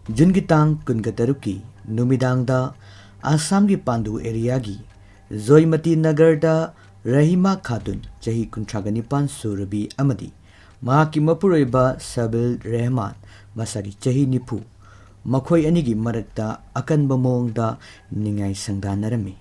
Jungi tang Kunkataruki, Numidangda, Assamgi Pandu Areagi, Zoimati Nagarda, Rahima Khatun, Jahi Kuntraganipan Surabi Amadi, Mahaki Mapuroiba Sabil Rahman, Masagi Jahi Nipu, Makoi Anigi Marakta, Akan Bamongda, Ningai Sangdanarami.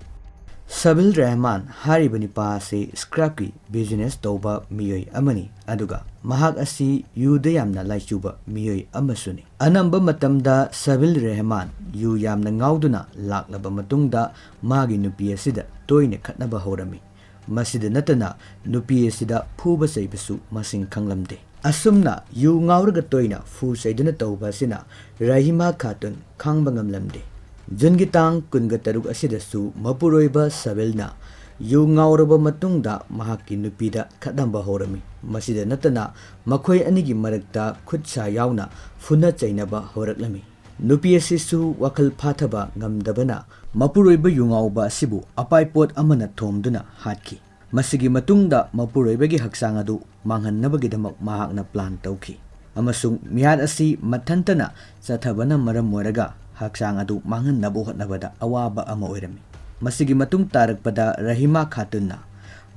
Sabil Rahman haribani pa se scrapki business toba miyoi amani aduga mahak asi yuda yamna laichuba miyoi amasuni anamba matamda Sabil Rahman yu yamna ngauduna laklaba matungda magi nupi asida toine khatnaba horami masida natana nupi asida phuba saibasu masing khanglamde asumna yu ngauraga toina fu saiduna toba sina Rahima Khatun khangba ngamlamde Jungi tang Kungataruk asidasu Mapuroiba Sabilna yu ngauraba matungda mahaki nupida khatnamba horami masida natana makhoi anigi marakta khutsa yauna funa chainaba horaklami nupi asisu wakal phathaba ngamdabana Mapuroiba yu ngauba asibu apaipot amana thomduna hatki masigi matungda Mapuroiba gi haksang adu manghannabagi mahakna plan tauki amasung mihad asi mathantana chathabana maram moraga haksang adu mangan nabu hatnabada awaba ama oirami masigi matung tarakpada Rahima Khatunna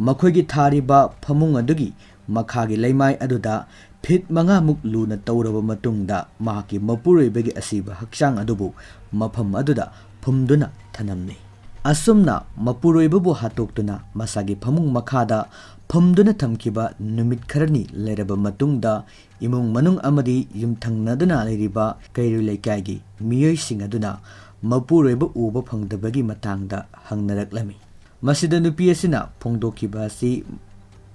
makhoigi thariba Famung adugi makhagi leimai aduda phit manga muk luna tawraba matungda mahaki Mapuroibagi asiba haksang adubu mafam aduda phumduna thanamni asumna Mapuroibabu hatoktuna masagi Famung Makhada phumduna thamkiba numit kharani leraba matungda imung manung amadi yumthangnaduna leriba kairu leikaigi miyoi singaduna Mapuroiba uba phangdabagi matangda hangnaraklami masida nupi asina phongdokiba asi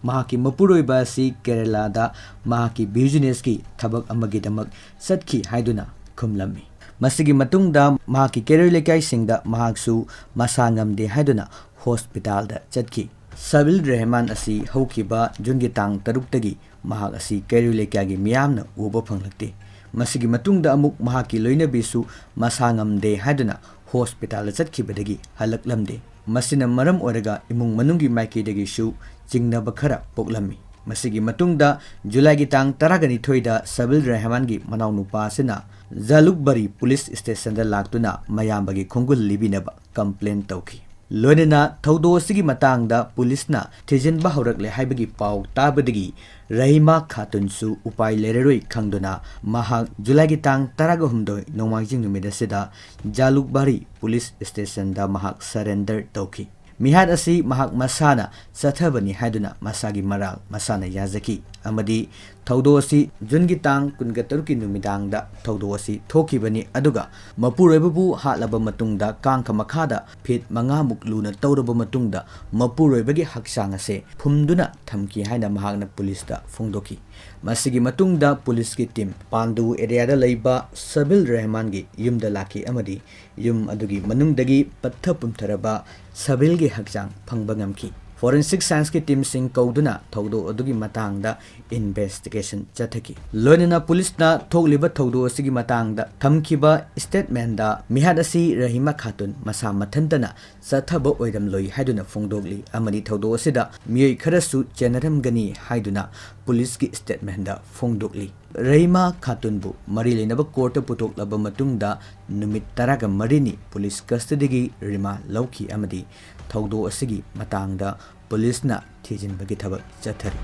mahaki Mapuroiba asi Kerala da mahaki business ki thabak amagidamak satkhi haiduna khumlami masigi matungda mahaki kairu leikai singda mahaksu masangamde haiduna hospital da chatki Sabil Rahman asi haukiba jungi tang taruktagi mahak asi kairu lekyagi miyamna uba phanglakte masigi matungda amuk mahaki loinabisu masangamde haiduna hospital chatkibadagi halaklamde masina maram oraga imung manungi maikidagi shu jingnaba khara poklami masigi matungda July gi tang 12 da Sabil Rahman gi manaw nupa sina Jalukbari police station da laktuna mayambagi khongul libinaba complaint tauki Lonena Thodo Sigi Matangda Pulisna Tijin Bahorakle Haibagi Pau Tabadigi Rahima Khatun su Upai Leroi Kangdona Mahak Julagi Tang Taragahumdo Nomajing Numidasida Jalukbari Police Station da Mahak surrender Toki Mihad asi Mahak Masana Sathabani Haiduna Masagi Maral Masana Yazaki Amadi Thodo asi Jungi Tang Kunkataruki Numidangda Thodo asi Thokibani Aduga Mapuroibabu hatlaba matungda Kangka Makhada phit manga mukluna tawraba matungda Mapuroibagi haksang ase phumduna thamki haina mahakna police da phongdoki masigi matungda police ki team Pandu area da leiba Sabil Rahman gi yumda laki amadi yum adugi manungdagi patha pumtharaba Sabil gi haksang phangba ngamki Forensic Science ki team sing kauduna thodo adugi matangda investigation chathaki loinana police na thogliba thodo asigi matangda thamkiba statement da mihad asi Rahima Khatun masa mathantana sathaba oiram loi haiduna phongdogli amani thodo asida miyoi kharasu chenaram gani haiduna police ki statement da phongdogli Rahima Khatun bu mari leinaba court putok laba matungda numit taraga marini police custody gi rima lauki amadi thodo asigi matangda police na thijin bagi thabak chathari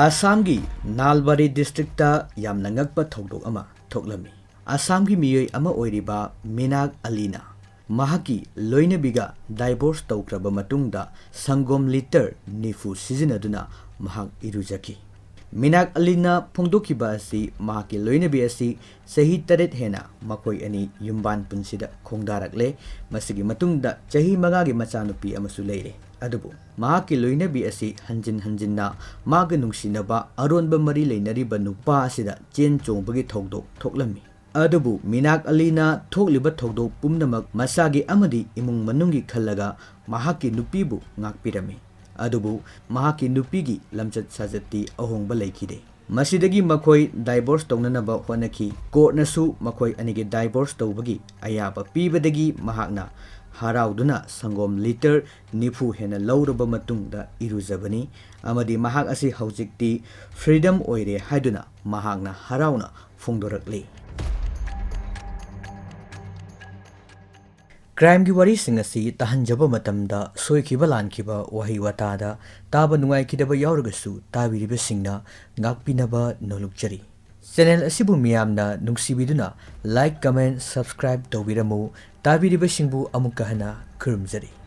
Assam gi Nalbari district ta yamna ngakpa thodok ama thoklami Assam gi miyoi ama oiriba Minak Alina mahaki loinabiga divorce tawkraba matungda sangom liter nifu sizinaduna mahak irujaki Minak Alina phongdokiba asi mahaki loinabi asi sahi taret hena makoi ani yumban punsida khongdarakle masigi matungda chahi magagi machanupi amasu leire adubu mahaki loinabi asi hanjinna maga nungsinaba aronba mari leinariba nupa asida chen chongbagi thogdok thoklami adubu Minak Alina thokliba thogdok pumnamak masagi amadi imung manungi khallaga mahaki nupibu ngakpirami adubu mahaki nupigi lamchat sajati ahongba leikide masidagi makhoi divorce tongnanaba honaki court nasu makhoi anigi divorce tawbagi ayaba pibadagi mahakna harauduna sangom liter nifu hena lauraba matungda iruzabani amadi mahak asi haujikti freedom oire haiduna mahakna harauna fungdorakli. Crime ki wari singasi tahanjaba matamda soikiba lankiba wahi watada taba nungai kidaba yauragasu tabiriba singna ngakpinaba nolukjari. Channel asibu miyamna nungsibiduna like, comment, subscribe tawbiramu tabiriba singbu amukahana kurumjari.